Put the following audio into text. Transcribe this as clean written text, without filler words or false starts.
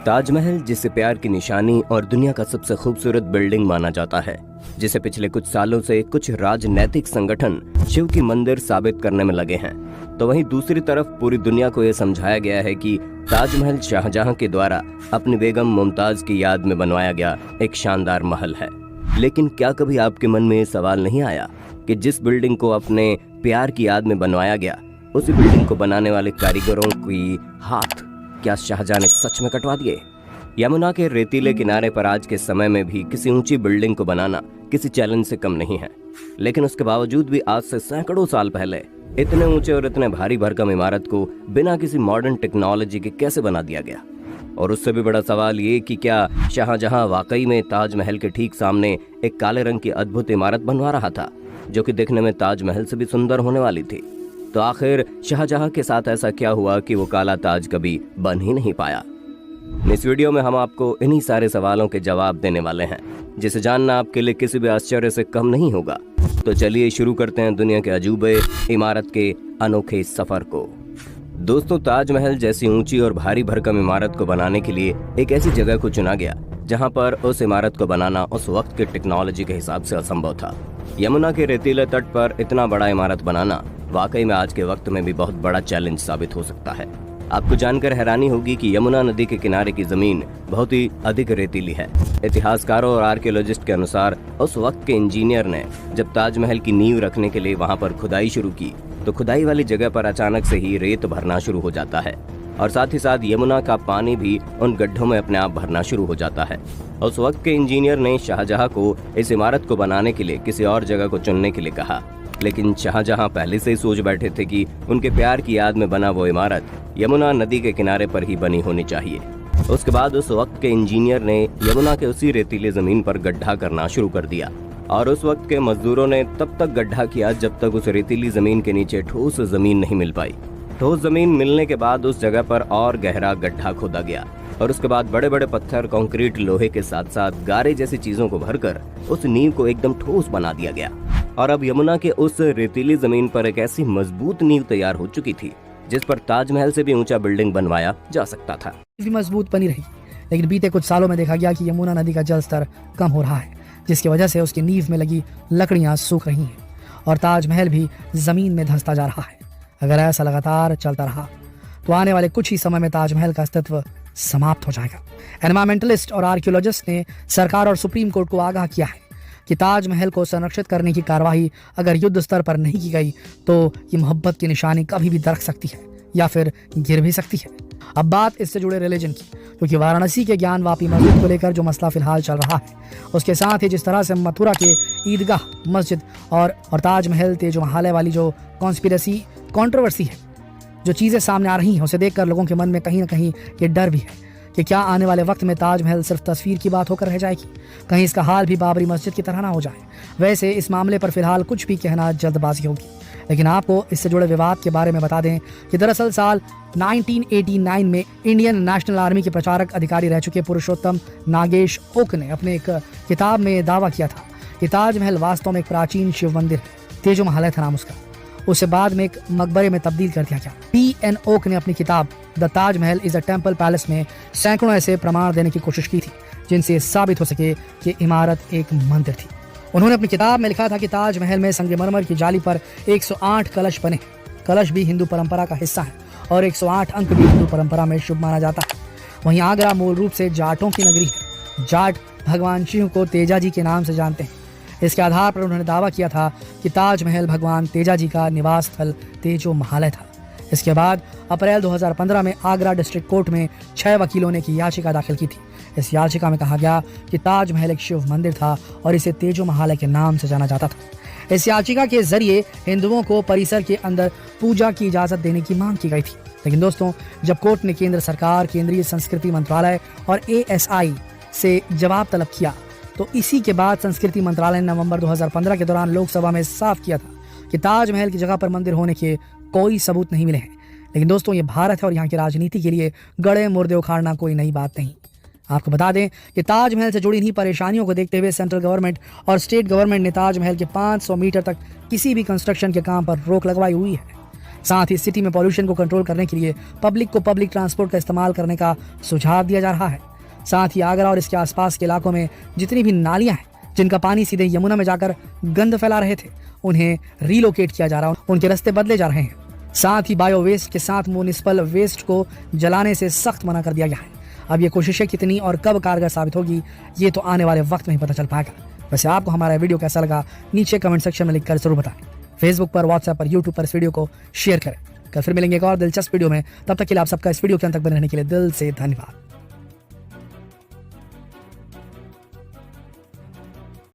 ताजमहल, जिसे प्यार की निशानी और दुनिया का सबसे खूबसूरत बिल्डिंग माना जाता है, जिसे पिछले कुछ सालों से कुछ राजनैतिक संगठन शिव की मंदिर साबित करने में लगे हैं, तो वहीं दूसरी तरफ पूरी दुनिया को यह समझाया गया है कि ताजमहल शाहजहां के द्वारा अपनी बेगम मुमताज की याद में बनवाया गया एक शानदार महल है। लेकिन क्या कभी आपके मन में ये सवाल नहीं आया कि जिस बिल्डिंग को अपने प्यार की याद में बनवाया गया, उसी बिल्डिंग को बनाने वाले कारीगरों की हाथ क्या शाहजहां ने सच में कटवा दिए? यमुना के रेतीले किनारे पर आज के समय में भी किसी ऊंची बिल्डिंग को बनाना किसी चैलेंज से कम नहीं है, लेकिन उसके बावजूद भी आज से सैकड़ों साल पहले इतने ऊंचे और इतने भारी भरकम इमारत को बिना किसी मॉडर्न टेक्नोलॉजी के कैसे बना दिया गया? और उससे भी बड़ा सवाल ये कि क्या शाहजहां वाकई में ताजमहल के ठीक सामने एक काले रंग की अद्भुत इमारत बनवा रहा था, जो कि देखने में ताजमहल से भी सुंदर होने वाली थी? तो आखिर शाहजहां के साथ ऐसा क्या हुआ कि वो काला ताज कभी बन ही नहीं पाया? इस वीडियो में हम आपको इन्हीं सारे सवालों के जवाब देने वाले हैं, जिसे जानना आपके लिए किसी भी आश्चर्य से कम नहीं होगा। तो चलिए शुरू करते हैं दुनिया के अजूबे इमारत के अनोखे सफर को। दोस्तों, ताजमहल जैसी ऊंची और भारी भरकम इमारत को बनाने के लिए एक ऐसी जगह को चुना गया जहां पर उस इमारत को बनाना उस वक्त के टेक्नोलॉजी के हिसाब से असंभव था। यमुना के रेतीले तट पर इतना बड़ा इमारत बनाना वाकई में आज के वक्त में भी बहुत बड़ा चैलेंज साबित हो सकता है। आपको जानकर हैरानी होगी कि यमुना नदी के किनारे की जमीन बहुत ही अधिक रेतीली है। इतिहासकारों और आर्कियोलॉजिस्ट के अनुसार उस वक्त के इंजीनियर ने जब ताजमहल की नींव रखने के लिए वहां पर खुदाई शुरू की, तो खुदाई वाली जगह पर अचानक से ही रेत भरना शुरू हो जाता है और साथ ही साथ यमुना का पानी भी उन गड्ढों में अपने आप भरना शुरू हो जाता है। उस वक्त के इंजीनियर ने शाहजहां को इस इमारत को बनाने के लिए किसी और जगह को चुनने के लिए कहा, लेकिन शाहजहां पहले से ही सोच बैठे थे कि उनके प्यार की याद में बना वो इमारत यमुना नदी के किनारे पर ही बनी होनी चाहिए। उसके बाद उस वक्त के इंजीनियर ने यमुना के उसी रेतीले जमीन पर गड्ढा करना शुरू कर दिया और उस वक्त के मजदूरों ने तब तक गड्ढा किया जब तक उस रेतीली जमीन के नीचे ठोस जमीन नहीं मिल पाई। ठोस जमीन मिलने के बाद उस जगह पर और गहरा गड्ढा खोदा गया और उसके बाद बड़े बड़े पत्थर, कंक्रीट, लोहे के साथ साथ गारे जैसी चीजों को भरकर उस नींव को एकदम ठोस बना दिया गया। और अब यमुना के उस रेतीली जमीन पर एक ऐसी मजबूत नींव तैयार हो चुकी थी जिस पर ताजमहल से भी ऊंचा बिल्डिंग बनवाया जा सकता था। मजबूत बनी रही, लेकिन बीते कुछ सालों में देखा गया कि यमुना नदी का जल स्तर कम हो रहा है, जिसकी वजह से उसकी नींव में लगी लकड़ियां सूख रही हैं और ताजमहल भी जमीन में धंसता जा रहा है। अगर ऐसा लगातार चलता रहा तो आने वाले कुछ ही समय में ताजमहल का अस्तित्व समाप्त हो जाएगा। एनवायरमेंटलिस्ट और आर्कियोलॉजिस्ट ने सरकार और सुप्रीम कोर्ट को आगाह किया है कि ताजमहल को संरक्षित करने की कार्यवाही अगर युद्ध स्तर पर नहीं की गई तो ये मोहब्बत की निशानी कभी भी दरक सकती है या फिर गिर भी सकती है। अब बात इससे जुड़े रिलीजन की, क्योंकि वाराणसी के ज्ञानवापी मस्जिद को लेकर जो मसला फिलहाल चल रहा है, उसके साथ ही जिस तरह से मथुरा के ईदगाह मस्जिद और ताजमहल तेजो महालय वाली जो कंट्रोवर्सी है, जो चीज़ें सामने आ रही हैं, उसे देखकर लोगों के मन में कहीं ना कहीं ये डर भी है कि क्या आने वाले वक्त में ताजमहल सिर्फ तस्वीर की बात होकर रह जाएगी, कहीं इसका हाल भी बाबरी मस्जिद की तरह ना हो जाए। वैसे इस मामले पर फिलहाल कुछ भी कहना जल्दबाजी होगी, लेकिन आपको इससे जुड़े विवाद के बारे में बता दें कि दरअसल साल 1989 में इंडियन नेशनल आर्मी के प्रचारक अधिकारी रह चुके पुरुषोत्तम नागेश ओक ने अपने एक किताब में दावा किया था कि ताजमहल वास्तव में एक प्राचीन शिव मंदिर है। तेजो महालय था नाम उसका। उसे बाद में एक मकबरे में तब्दील कर दिया गया। P.N. ओक ने अपनी किताब the Taj Mahal is a temple palace में सैकड़ों ऐसे प्रमाण देने की कोशिश की थी जिनसे साबित हो सके कि इमारत एक मंदिर थी। उन्होंने अपनी किताब में लिखा था कि ताजमहल में संगमरमर की जाली पर 108 कलश बने। कलश भी हिंदू परंपरा का हिस्सा है और 108 अंक भी हिंदू परंपरा में शुभ माना जाता है। वहीं आगरा मूल रूप से जाटों की नगरी है। जाट भगवान शिव को तेजा जी के नाम से जानते हैं। इसके आधार पर उन्होंने दावा किया था कि ताजमहल भगवान तेजा जी का निवास स्थल तेजो महालय था। इसके बाद अप्रैल 2015 में आगरा डिस्ट्रिक्ट कोर्ट में 6 वकीलों ने एक याचिका दाखिल की थी। इस याचिका में कहा गया कि ताजमहल एक शिव मंदिर था और इसे तेजो महालय के नाम से जाना जाता था। इस याचिका के जरिए हिंदुओं को परिसर के अंदर पूजा की इजाजत देने की मांग की गई थी। लेकिन दोस्तों, जब कोर्ट ने केंद्र सरकार, केंद्रीय संस्कृति मंत्रालय और ASI से जवाब तलब किया, तो इसी के बाद संस्कृति मंत्रालय ने नवंबर 2015 के दौरान लोकसभा में साफ किया था कि ताजमहल की जगह पर मंदिर होने के कोई सबूत नहीं मिले हैं। लेकिन दोस्तों, ये भारत है और यहाँ की राजनीति के लिए गड़े मुर्दे उखाड़ना कोई नई बात नहीं। आपको बता दें कि ताजमहल से जुड़ी इन्हीं परेशानियों को देखते हुए सेंट्रल गवर्नमेंट और स्टेट गवर्नमेंट ने ताजमहल के 500 मीटर तक किसी भी कंस्ट्रक्शन के काम पर रोक लगवाई हुई है। साथ ही सिटी में पॉल्यूशन को कंट्रोल करने के लिए पब्लिक को पब्लिक ट्रांसपोर्ट का इस्तेमाल करने का सुझाव दिया जा रहा है। साथ ही आगरा और इसके आसपास के इलाकों में जितनी भी नालियां हैं जिनका पानी सीधे यमुना में जाकर गंद फैला रहे थे, उन्हें रीलोकेट किया जा रहा है, उनके रास्ते बदले जा रहे हैं। साथ ही बायो वेस्ट के साथ म्युनिसिपल वेस्ट को जलाने से सख्त मना कर दिया गया है। अब ये कोशिशें कितनी और कब कारगर साबित होगी, ये तो आने वाले वक्त में ही पता चल पाएगा। वैसे आपको हमारा वीडियो कैसा लगा नीचे कमेंट सेक्शन में लिखकर जरूर बताएं। फेसबुक पर, व्हाट्सएप पर, यूट्यूब पर इस वीडियो को शेयर करें। कल फिर मिलेंगे एक और दिलचस्प वीडियो में। तब तक के लिए आप सबका इस वीडियो के अंत तक बने रहने के लिए दिल से धन्यवाद।